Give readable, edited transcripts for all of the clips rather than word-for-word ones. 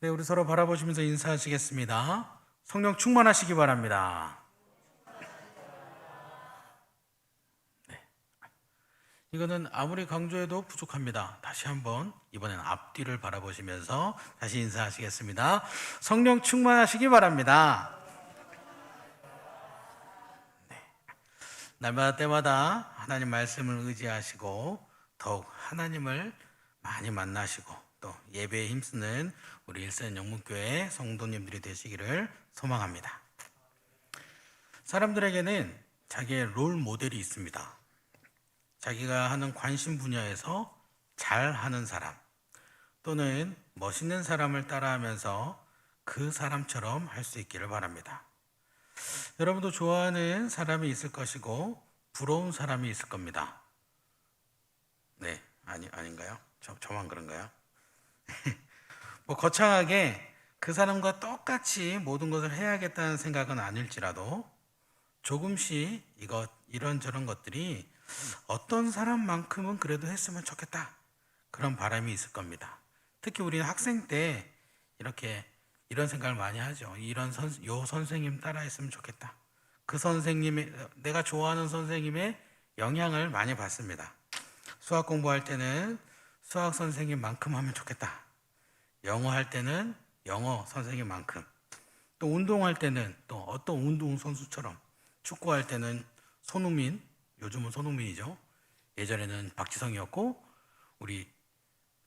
네, 우리 서로 바라보시면서 인사하시겠습니다. 성령 충만하시기 바랍니다. 이거는 아무리 강조해도 부족합니다. 다시 한번 이번엔 앞뒤를 바라보시면서 다시 인사하시겠습니다. 성령 충만하시기 바랍니다. 날마다 때마다 하나님 말씀을 의지하시고 더욱 하나님을 많이 만나시고 또 예배에 힘쓰는 우리 일산 영문교회 성도님들이 되시기를 소망합니다. 사람들에게는 자기의 롤 모델이 있습니다. 자기가 하는 관심 분야에서 잘하는 사람 또는 멋있는 사람을 따라하면서 그 사람처럼 할 수 있기를 바랍니다. 여러분도 좋아하는 사람이 있을 것이고 부러운 사람이 있을 겁니다. 네, 아닌가요? 저만 그런가요? 뭐 거창하게 그 사람과 똑같이 모든 것을 해야겠다는 생각은 아닐지라도 조금씩 이런저런 것들이 어떤 사람만큼은 그래도 했으면 좋겠다. 그런 바람이 있을 겁니다. 특히 우리는 학생 때 이런 생각을 많이 하죠. 요 선생님 따라했으면 좋겠다. 그 선생님의, 내가 좋아하는 선생님의 영향을 많이 받습니다. 수학 공부할 때는 수학 선생님만큼 하면 좋겠다. 영어 할 때는 영어 선생님만큼. 또 운동할 때는 또 어떤 운동 선수처럼. 축구할 때는 손흥민, 요즘은 손흥민이죠. 예전에는 박지성이었고 우리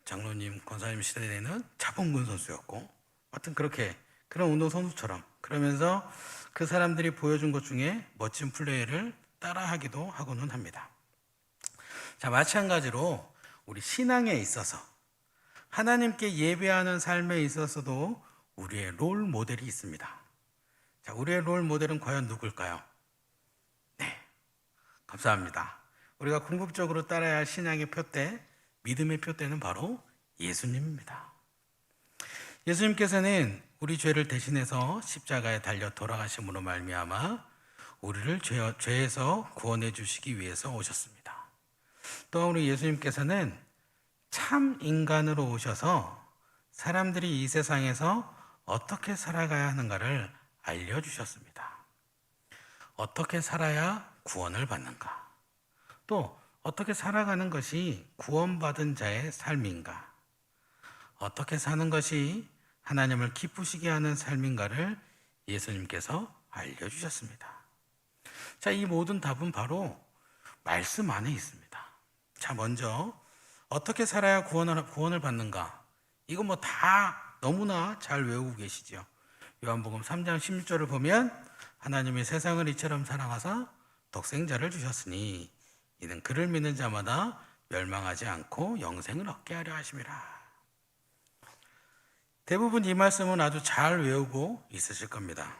장로님, 권사님 시대에는 차범근 선수였고 하여튼 그렇게 그런 운동 선수처럼 그러면서 그 사람들이 보여준 것 중에 멋진 플레이를 따라하기도 하고는 합니다. 자, 마찬가지로 우리 신앙에 있어서 하나님께 예배하는 삶에 있어서도 우리의 롤 모델이 있습니다. 자, 우리의 롤 모델은 과연 누굴까요? 네, 감사합니다. 우리가 궁극적으로 따라야 할 신앙의 표대, 믿음의 표대는 바로 예수님입니다. 예수님께서는 우리 죄를 대신해서 십자가에 달려 돌아가심으로 말미암아 우리를 죄에서 구원해 주시기 위해서 오셨습니다. 또 우리 예수님께서는 참 인간으로 오셔서 사람들이 이 세상에서 어떻게 살아가야 하는가를 알려주셨습니다. 어떻게 살아야 구원을 받는가? 또 어떻게 살아가는 것이 구원받은 자의 삶인가? 어떻게 사는 것이 하나님을 기쁘시게 하는 삶인가를 예수님께서 알려주셨습니다. 자, 이 모든 답은 바로 말씀 안에 있습니다. 자, 먼저 어떻게 살아야 구원을 받는가? 이거 뭐 다 너무나 잘 외우고 계시죠. 요한복음 3장 16절을 보면 하나님이 세상을 이처럼 사랑하사 독생자를 주셨으니 이는 그를 믿는 자마다 멸망하지 않고 영생을 얻게 하려 하심이라. 대부분 이 말씀은 아주 잘 외우고 있으실 겁니다.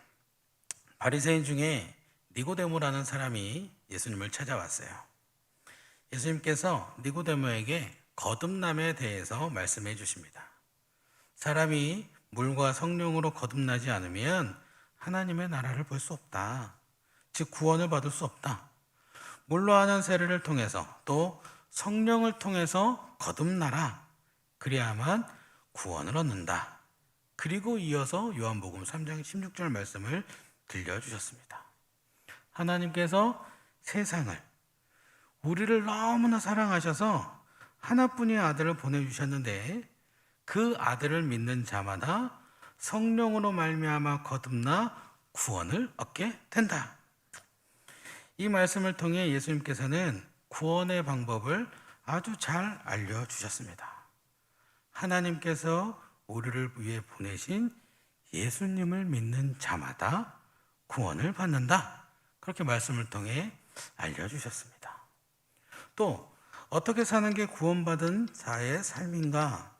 바리새인 중에 니고데모라는 사람이 예수님을 찾아왔어요. 예수님께서 니고데모에게 거듭남에 대해서 말씀해 주십니다. 사람이 물과 성령으로 거듭나지 않으면 하나님의 나라를 볼 수 없다. 즉 구원을 받을 수 없다. 물로 하는 세례를 통해서 또 성령을 통해서 거듭나라. 그래야만 구원을 얻는다. 그리고 이어서 요한복음 3장 16절 말씀을 들려주셨습니다. 하나님께서 세상을 우리를 너무나 사랑하셔서 하나뿐인 아들을 보내주셨는데 그 아들을 믿는 자마다 성령으로 말미암아 거듭나 구원을 얻게 된다. 이 말씀을 통해 예수님께서는 구원의 방법을 아주 잘 알려주셨습니다. 하나님께서 우리를 위해 보내신 예수님을 믿는 자마다 구원을 받는다. 그렇게 말씀을 통해 알려주셨습니다. 또 어떻게 사는 게 구원받은 자의 삶인가?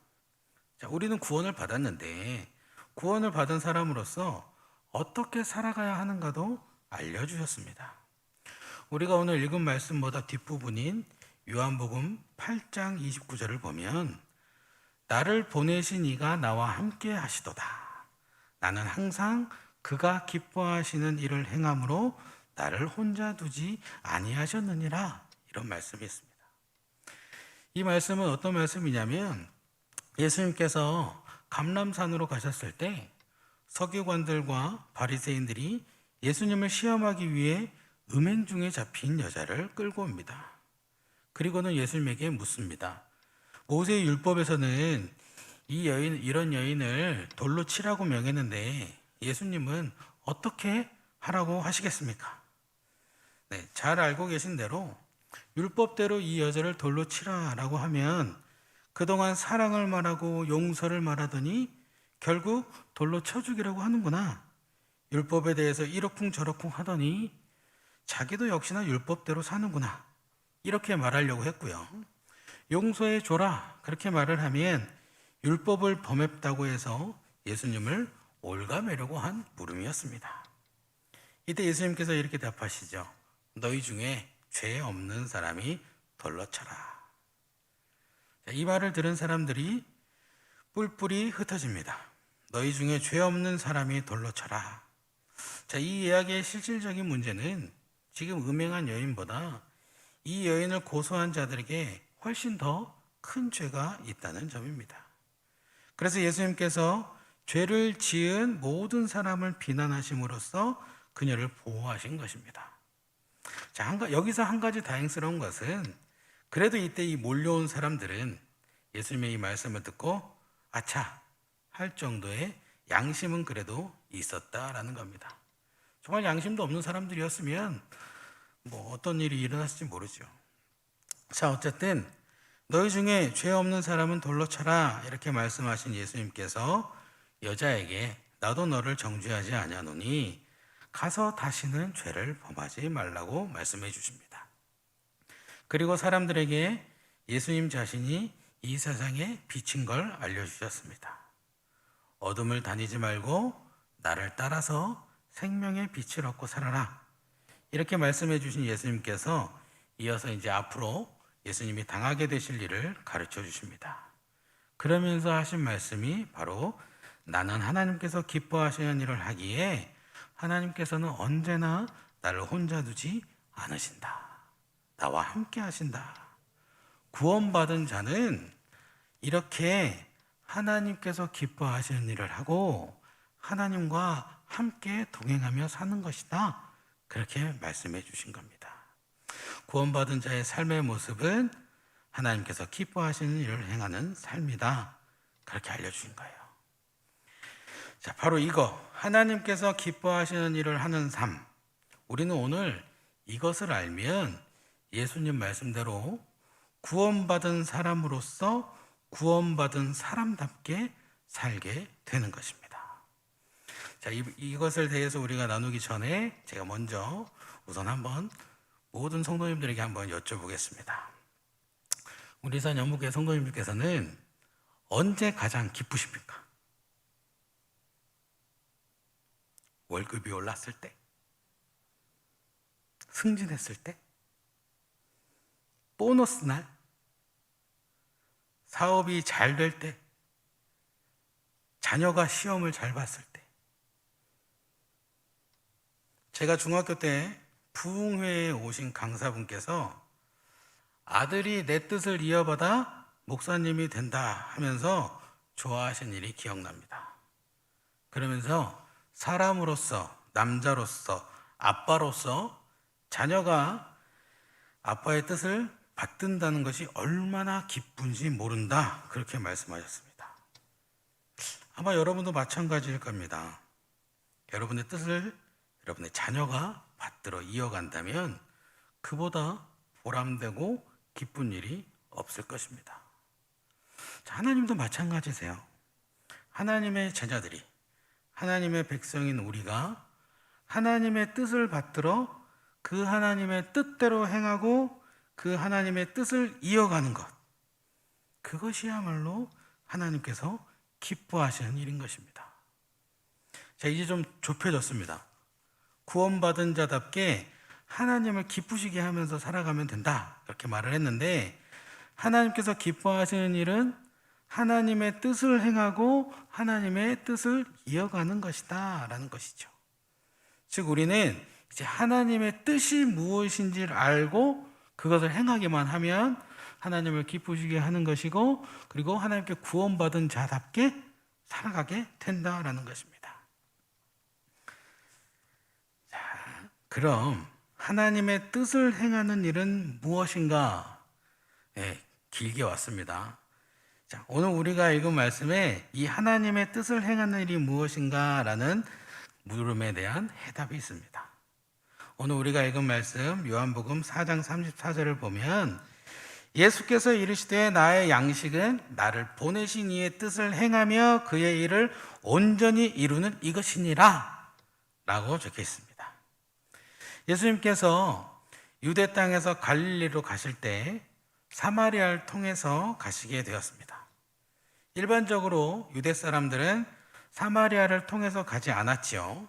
자, 우리는 구원을 받았는데 구원을 받은 사람으로서 어떻게 살아가야 하는가도 알려주셨습니다. 우리가 오늘 읽은 말씀보다 뒷부분인 요한복음 8장 29절을 보면 나를 보내신 이가 나와 함께 하시도다. 나는 항상 그가 기뻐하시는 일을 행함으로 나를 혼자 두지 아니하셨느니라. 이런 말씀이 있습니다. 이 말씀은 어떤 말씀이냐면 예수님께서 감람산으로 가셨을 때 서기관들과 바리새인들이 예수님을 시험하기 위해 음행 중에 잡힌 여자를 끌고 옵니다. 그리고는 예수님에게 묻습니다. 모세의 율법에서는 이런 여인을 돌로 치라고 명했는데 예수님은 어떻게 하라고 하시겠습니까? 네, 잘 알고 계신 대로 율법대로 이 여자를 돌로 치라라고 하면 그동안 사랑을 말하고 용서를 말하더니 결국 돌로 쳐 죽이라고 하는구나. 율법에 대해서 이러쿵저러쿵 하더니 자기도 역시나 율법대로 사는구나. 이렇게 말하려고 했고요. 용서해 줘라. 그렇게 말을 하면 율법을 범했다고 해서 예수님을 올가매려고 한 물음이었습니다. 이때 예수님께서 이렇게 답하시죠. 너희 중에 죄 없는 사람이 돌로 쳐라. 이 말을 들은 사람들이 뿔뿔이 흩어집니다. 너희 중에 죄 없는 사람이 돌로 쳐라. 자, 이 이야기의 실질적인 문제는 지금 음행한 여인보다 이 여인을 고소한 자들에게 훨씬 더 큰 죄가 있다는 점입니다. 그래서 예수님께서 죄를 지은 모든 사람을 비난하심으로써 그녀를 보호하신 것입니다. 자, 여기서 한 가지 다행스러운 것은 그래도 이때 이 몰려온 사람들은 예수님의 이 말씀을 듣고 아차 할 정도의 양심은 그래도 있었다라는 겁니다. 정말 양심도 없는 사람들이었으면 어떤 일이 일어났을지 모르죠. 자, 어쨌든 너희 중에 죄 없는 사람은 돌로 쳐라 이렇게 말씀하신 예수님께서 여자에게 나도 너를 정죄하지 아니하노니 가서 다시는 죄를 범하지 말라고 말씀해 주십니다. 그리고 사람들에게 예수님 자신이 이 세상에 빛인 걸 알려주셨습니다. 어둠을 다니지 말고 나를 따라서 생명의 빛을 얻고 살아라. 이렇게 말씀해 주신 예수님께서 이어서 이제 앞으로 예수님이 당하게 되실 일을 가르쳐 주십니다. 그러면서 하신 말씀이 바로 나는 하나님께서 기뻐하시는 일을 하기에 하나님께서는 언제나 나를 혼자 두지 않으신다. 나와 함께 하신다. 구원받은 자는 이렇게 하나님께서 기뻐하시는 일을 하고 하나님과 함께 동행하며 사는 것이다. 그렇게 말씀해 주신 겁니다. 구원받은 자의 삶의 모습은 하나님께서 기뻐하시는 일을 행하는 삶이다. 그렇게 알려주신 거예요. 자, 바로 이거 하나님께서 기뻐하시는 일을 하는 삶. 우리는 오늘 이것을 알면 예수님 말씀대로 구원받은 사람으로서 구원받은 사람답게 살게 되는 것입니다. 자, 이것을 대해서 우리가 나누기 전에 제가 먼저 우선 한번 모든 성도님들에게 한번 여쭤보겠습니다. 우리 산 영국의 성도님들께서는 언제 가장 기쁘십니까? 월급이 올랐을 때? 승진했을 때? 보너스 날? 사업이 잘 될 때? 자녀가 시험을 잘 봤을 때? 제가 중학교 때 부흥회에 오신 강사분께서 아들이 내 뜻을 이어받아 목사님이 된다 하면서 좋아하신 일이 기억납니다. 그러면서 사람으로서, 남자로서, 아빠로서 자녀가 아빠의 뜻을 받든다는 것이 얼마나 기쁜지 모른다. 그렇게 말씀하셨습니다. 아마 여러분도 마찬가지일 겁니다. 여러분의 뜻을 여러분의 자녀가 받들어 이어간다면 그보다 보람되고 기쁜 일이 없을 것입니다. 자, 하나님도 마찬가지세요. 하나님의 자녀들이, 하나님의 백성인 우리가 하나님의 뜻을 받들어 그 하나님의 뜻대로 행하고 그 하나님의 뜻을 이어가는 것, 그것이야말로 하나님께서 기뻐하시는 일인 것입니다. 자, 이제 좀 좁혀졌습니다. 구원받은 자답게 하나님을 기쁘시게 하면서 살아가면 된다. 그렇게 말을 했는데 하나님께서 기뻐하시는 일은 하나님의 뜻을 행하고 하나님의 뜻을 이어가는 것이다 라는 것이죠. 즉 우리는 이제 하나님의 뜻이 무엇인지를 알고 그것을 행하기만 하면 하나님을 기쁘시게 하는 것이고 그리고 하나님께 구원받은 자답게 살아가게 된다라는 것입니다. 자, 그럼 하나님의 뜻을 행하는 일은 무엇인가? 네, 길게 왔습니다. 자, 오늘 우리가 읽은 말씀에 이 하나님의 뜻을 행하는 일이 무엇인가? 라는 물음에 대한 해답이 있습니다. 오늘 우리가 읽은 말씀 요한복음 4장 34절을 보면 예수께서 이르시되 나의 양식은 나를 보내신 이의 뜻을 행하며 그의 일을 온전히 이루는 이것이니라 라고 적혀 있습니다. 예수님께서 유대 땅에서 갈릴리로 가실 때 사마리아를 통해서 가시게 되었습니다. 일반적으로 유대 사람들은 사마리아를 통해서 가지 않았지요.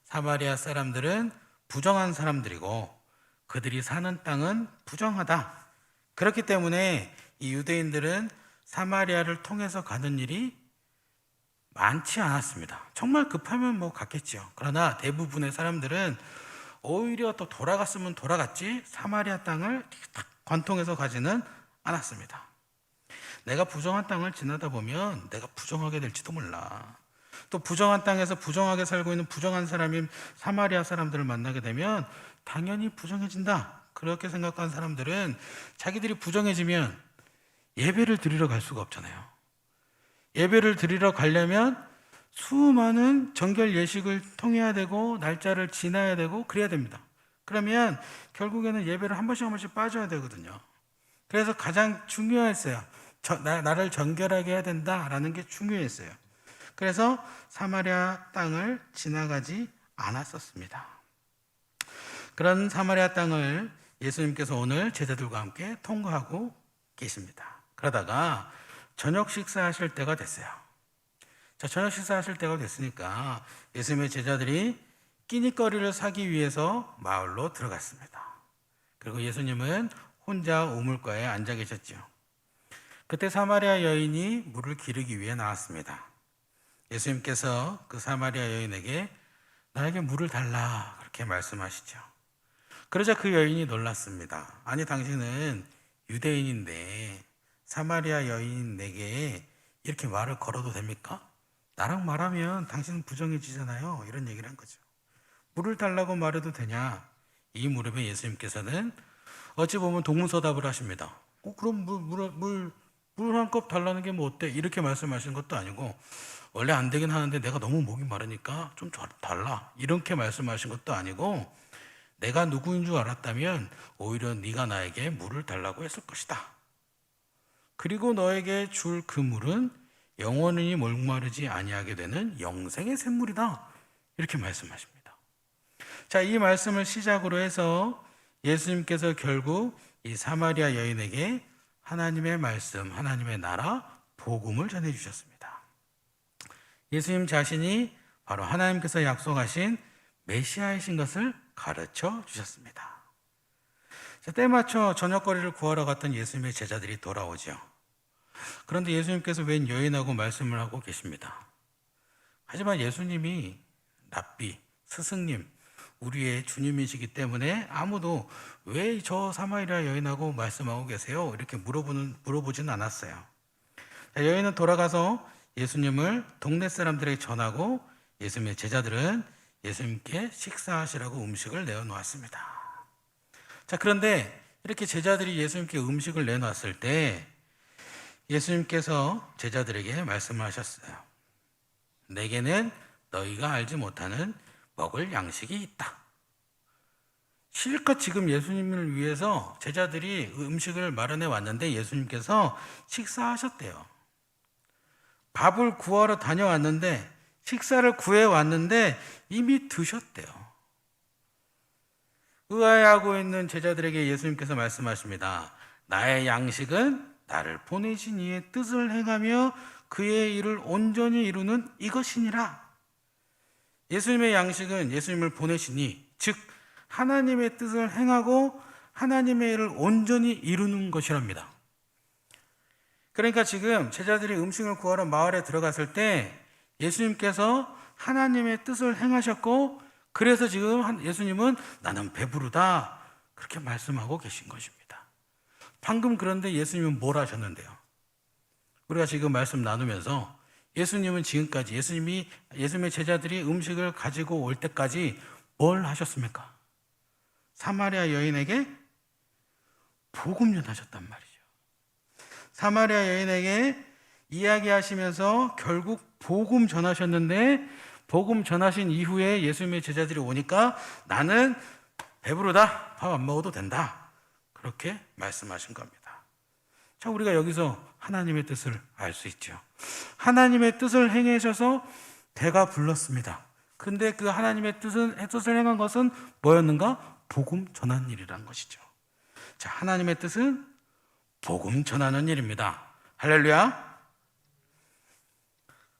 사마리아 사람들은 부정한 사람들이고 그들이 사는 땅은 부정하다. 그렇기 때문에 이 유대인들은 사마리아를 통해서 가는 일이 많지 않았습니다. 정말 급하면 갔겠죠. 그러나 대부분의 사람들은 오히려 또 돌아갔으면 돌아갔지 사마리아 땅을 딱 관통해서 가지는 않았습니다. 내가 부정한 땅을 지나다 보면 내가 부정하게 될지도 몰라. 또 부정한 땅에서 부정하게 살고 있는 부정한 사람인 사마리아 사람들을 만나게 되면 당연히 부정해진다. 그렇게 생각한 사람들은 자기들이 부정해지면 예배를 드리러 갈 수가 없잖아요. 예배를 드리러 가려면 수많은 정결 예식을 통해야 되고 날짜를 지나야 되고 그래야 됩니다. 그러면 결국에는 예배를 한 번씩 빠져야 되거든요. 그래서 가장 중요했어요. 나를 정결하게 해야 된다라는 게 중요했어요. 그래서 사마리아 땅을 지나가지 않았었습니다. 그런 사마리아 땅을 예수님께서 오늘 제자들과 함께 통과하고 계십니다. 그러다가 저녁 식사하실 때가 됐어요. 자, 저녁 식사하실 때가 됐으니까 예수님의 제자들이 끼니거리를 사기 위해서 마을로 들어갔습니다. 그리고 예수님은 혼자 우물가에 앉아 계셨죠. 그때 사마리아 여인이 물을 기르기 위해 나왔습니다. 예수님께서 그 사마리아 여인에게 나에게 물을 달라 그렇게 말씀하시죠. 그러자 그 여인이 놀랐습니다. 아니 당신은 유대인인데 사마리아 여인 내게 이렇게 말을 걸어도 됩니까? 나랑 말하면 당신은 부정해지잖아요. 이런 얘기를 한 거죠. 물을 달라고 말해도 되냐? 이 물음에 예수님께서는 어찌 보면 동문서답을 하십니다. 그럼 물 한 컵 달라는 게 뭐 어때? 이렇게 말씀하시는 것도 아니고 원래 안 되긴 하는데 내가 너무 목이 마르니까 좀 달라. 이렇게 말씀하신 것도 아니고 내가 누구인 줄 알았다면 오히려 네가 나에게 물을 달라고 했을 것이다. 그리고 너에게 줄 그 물은 영원히 목마르지 아니하게 되는 영생의 샘물이다. 이렇게 말씀하십니다. 자, 이 말씀을 시작으로 해서 예수님께서 결국 이 사마리아 여인에게 하나님의 말씀, 하나님의 나라, 복음을 전해주셨습니다. 예수님 자신이 바로 하나님께서 약속하신 메시아이신 것을 가르쳐 주셨습니다. 자, 때맞춰 저녁거리를 구하러 갔던 예수님의 제자들이 돌아오죠. 그런데 예수님께서 웬 여인하고 말씀을 하고 계십니다. 하지만 예수님이 랍비, 스승님, 우리의 주님이시기 때문에 아무도 왜 저 사마리아 여인하고 말씀하고 계세요? 이렇게 물어보지는 않았어요. 자, 여인은 돌아가서 예수님을 동네 사람들에게 전하고 예수님의 제자들은 예수님께 식사하시라고 음식을 내어놓았습니다. 자, 그런데 이렇게 제자들이 예수님께 음식을 내놓았을 때 예수님께서 제자들에게 말씀하셨어요. 내게는 너희가 알지 못하는 먹을 양식이 있다. 실컷 지금 예수님을 위해서 제자들이 음식을 마련해 왔는데 예수님께서 식사하셨대요. 밥을 구하러 다녀왔는데 식사를 구해 왔는데 이미 드셨대요. 의아해하고 있는 제자들에게 예수님께서 말씀하십니다. 나의 양식은 나를 보내신 이의 뜻을 행하며 그의 일을 온전히 이루는 이것이니라. 예수님의 양식은 예수님을 보내시니, 즉 하나님의 뜻을 행하고 하나님의 일을 온전히 이루는 것이랍니다. 그러니까 지금 제자들이 음식을 구하러 마을에 들어갔을 때 예수님께서 하나님의 뜻을 행하셨고, 그래서 지금 예수님은 나는 배부르다 그렇게 말씀하고 계신 것입니다. 방금 그런데 예수님은 뭘 하셨는데요? 우리가 지금 말씀 나누면서 예수님은 지금까지 예수님의 제자들이 음식을 가지고 올 때까지 뭘 하셨습니까? 사마리아 여인에게 복음 전하셨단 말이죠. 사마리아 여인에게 이야기하시면서 결국 복음 전하셨는데, 복음 전하신 이후에 예수님의 제자들이 오니까 나는 배부르다, 밥 안 먹어도 된다, 그렇게 말씀하신 겁니다. 자, 우리가 여기서 하나님의 뜻을 알 수 있죠. 하나님의 뜻을 행하셔서 배가 불렀습니다. 근데 그 하나님의 뜻을 행한 것은 뭐였는가? 복음 전하는 일이라는 것이죠. 자, 하나님의 뜻은 복음 전하는 일입니다. 할렐루야.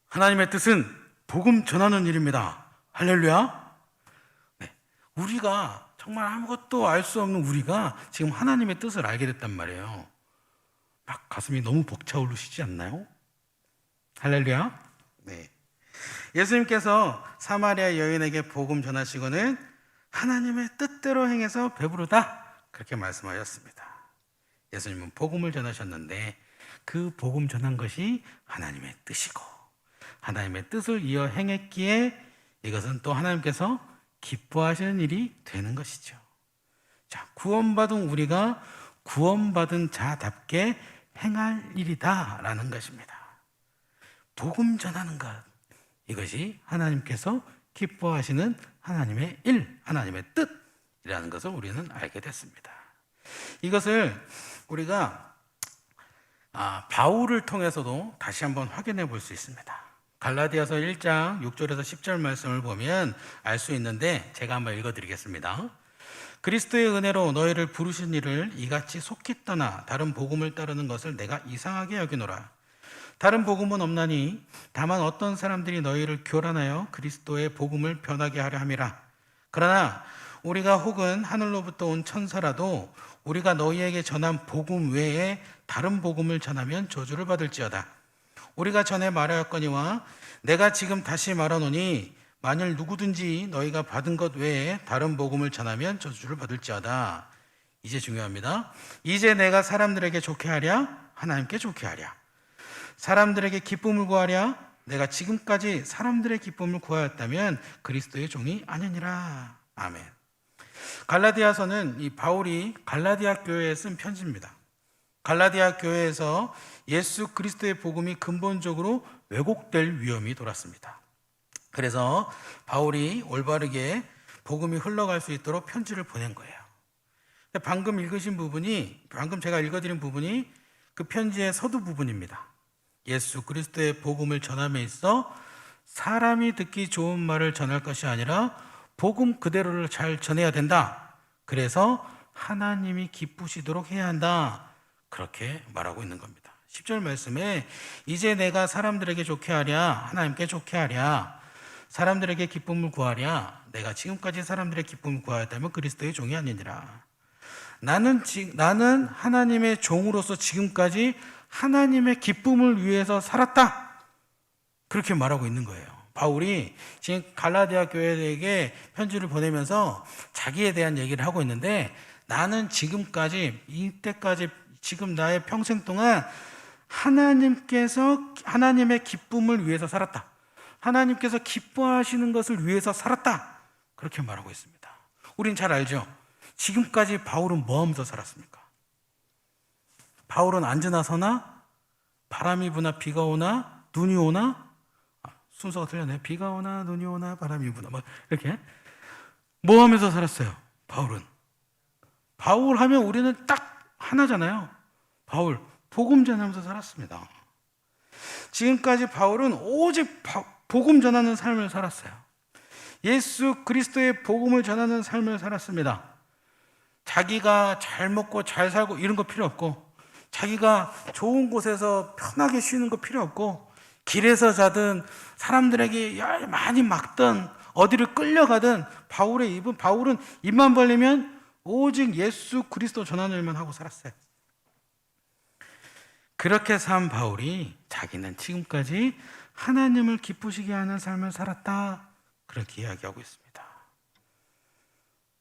하나님의 뜻은 복음 전하는 일입니다. 할렐루야. 네. 우리가 정말 아무것도 알 수 없는 우리가 지금 하나님의 뜻을 알게 됐단 말이에요. 막 가슴이 너무 벅차오르시지 않나요? 할렐루야. 네. 예수님께서 사마리아 여인에게 복음 전하시고는 하나님의 뜻대로 행해서 배부르다, 그렇게 말씀하셨습니다. 예수님은 복음을 전하셨는데 그 복음 전한 것이 하나님의 뜻이고 하나님의 뜻을 이어 행했기에 이것은 또 하나님께서 기뻐하시는 일이 되는 것이죠. 자, 구원받은 우리가 구원받은 자답게 행할 일이다라는 것입니다. 복음 전하는 것, 이것이 하나님께서 기뻐하시는 하나님의 일, 하나님의 뜻이라는 것을 우리는 알게 됐습니다. 이것을 우리가 바울을 통해서도 다시 한번 확인해 볼 수 있습니다. 갈라디아서 1장 6절에서 10절 말씀을 보면 알 수 있는데 제가 한번 읽어드리겠습니다. 그리스도의 은혜로 너희를 부르신 이를 이같이 속히 떠나 다른 복음을 따르는 것을 내가 이상하게 여기노라. 다른 복음은 없나니 다만 어떤 사람들이 너희를 교란하여 그리스도의 복음을 변하게 하려 함이라. 그러나 우리가 혹은 하늘로부터 온 천사라도 우리가 너희에게 전한 복음 외에 다른 복음을 전하면 저주를 받을지어다. 우리가 전에 말하였거니와 내가 지금 다시 말하노니 만일 누구든지 너희가 받은 것 외에 다른 복음을 전하면 저주를 받을지어다. 이제 중요합니다. 이제 내가 사람들에게 좋게 하랴? 하나님께 좋게 하랴? 사람들에게 기쁨을 구하랴? 내가 지금까지 사람들의 기쁨을 구하였다면 그리스도의 종이 아니니라. 아멘. 갈라디아서는 이 바울이 갈라디아 교회에 쓴 편지입니다. 갈라디아 교회에서 예수 그리스도의 복음이 근본적으로 왜곡될 위험이 돌았습니다. 그래서 바울이 올바르게 복음이 흘러갈 수 있도록 편지를 보낸 거예요. 방금 제가 읽어드린 부분이 그 편지의 서두 부분입니다. 예수 그리스도의 복음을 전함에 있어 사람이 듣기 좋은 말을 전할 것이 아니라 복음 그대로를 잘 전해야 된다. 그래서 하나님이 기쁘시도록 해야 한다. 그렇게 말하고 있는 겁니다. 10절 말씀에 이제 내가 사람들에게 좋게 하랴? 하나님께 좋게 하랴? 사람들에게 기쁨을 구하랴? 내가 지금까지 사람들의 기쁨을 구하였다면 그리스도의 종이 아니니라. 나는 하나님의 종으로서 지금까지 하나님의 기쁨을 위해서 살았다. 그렇게 말하고 있는 거예요. 바울이 지금 갈라디아 교회에게 편지를 보내면서 자기에 대한 얘기를 하고 있는데, 나는 지금까지, 이때까지, 지금 나의 평생 동안 하나님의 기쁨을 위해서 살았다. 하나님께서 기뻐하시는 것을 위해서 살았다. 그렇게 말하고 있습니다. 우린 잘 알죠? 지금까지 바울은 뭐 하면서 살았습니까? 바울은 앉으나 서나, 바람이 부나 비가 오나 눈이 오나, 순서가 틀렸네. 비가 오나 눈이 오나 바람이 부나, 이렇게 뭐 하면서 살았어요? 바울 하면 우리는 딱 하나잖아요. 바울, 복음 전하면서 살았습니다. 지금까지 바울은 오직 복음 전하는 삶을 살았어요. 예수 그리스도의 복음을 전하는 삶을 살았습니다. 자기가 잘 먹고 잘 살고 이런 거 필요 없고, 자기가 좋은 곳에서 편하게 쉬는 거 필요 없고, 길에서 자든 사람들에게 많이 막든 어디를 끌려가든 바울은 입만 벌리면 오직 예수 그리스도 전하는 일만 하고 살았어요. 그렇게 산 바울이 자기는 지금까지 하나님을 기쁘시게 하는 삶을 살았다. 그렇게 이야기하고 있습니다.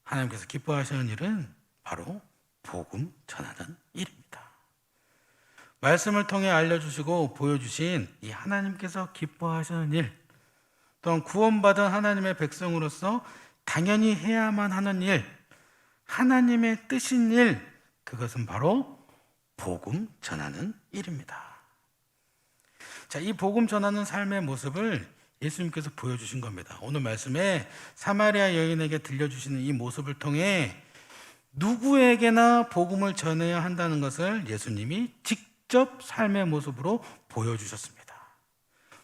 하나님께서 기뻐하시는 일은 바로 복음 전하는 일입니다. 말씀을 통해 알려주시고 보여주신 이 하나님께서 기뻐하시는 일, 또한 구원받은 하나님의 백성으로서 당연히 해야만 하는 일, 하나님의 뜻인 일, 그것은 바로 복음 전하는 일입니다. 자, 이 복음 전하는 삶의 모습을 예수님께서 보여주신 겁니다. 오늘 말씀에 사마리아 여인에게 들려주시는 이 모습을 통해 누구에게나 복음을 전해야 한다는 것을 예수님이 직접 삶의 모습으로 보여주셨습니다.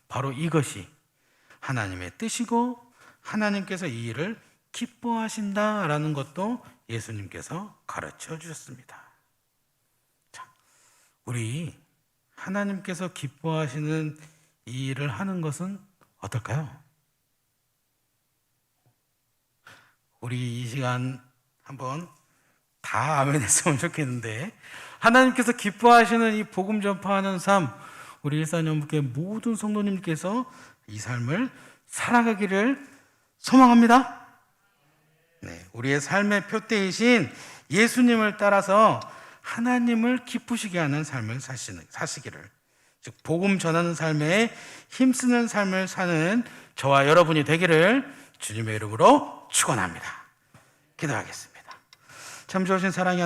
바로 이것이 하나님의 뜻이고 하나님께서 이 일을 기뻐하신다라는 것도 예수님께서 가르쳐 주셨습니다. 자, 우리 하나님께서 기뻐하시는 이 일을 하는 것은 어떨까요? 우리 이 시간 한번 다 아멘 했으면 좋겠는데, 하나님께서 기뻐하시는 이 복음 전파하는 삶, 우리 일산연합회 모든 성도님께서 이 삶을 살아가기를 소망합니다. 네, 우리의 삶의 표대이신 예수님을 따라서 하나님을 기쁘시게 하는 삶을 사시기를, 즉 복음 전하는 삶에 힘쓰는 삶을 사는 저와 여러분이 되기를 주님의 이름으로 축원합니다. 기도하겠습니다. 참 좋으신 사랑의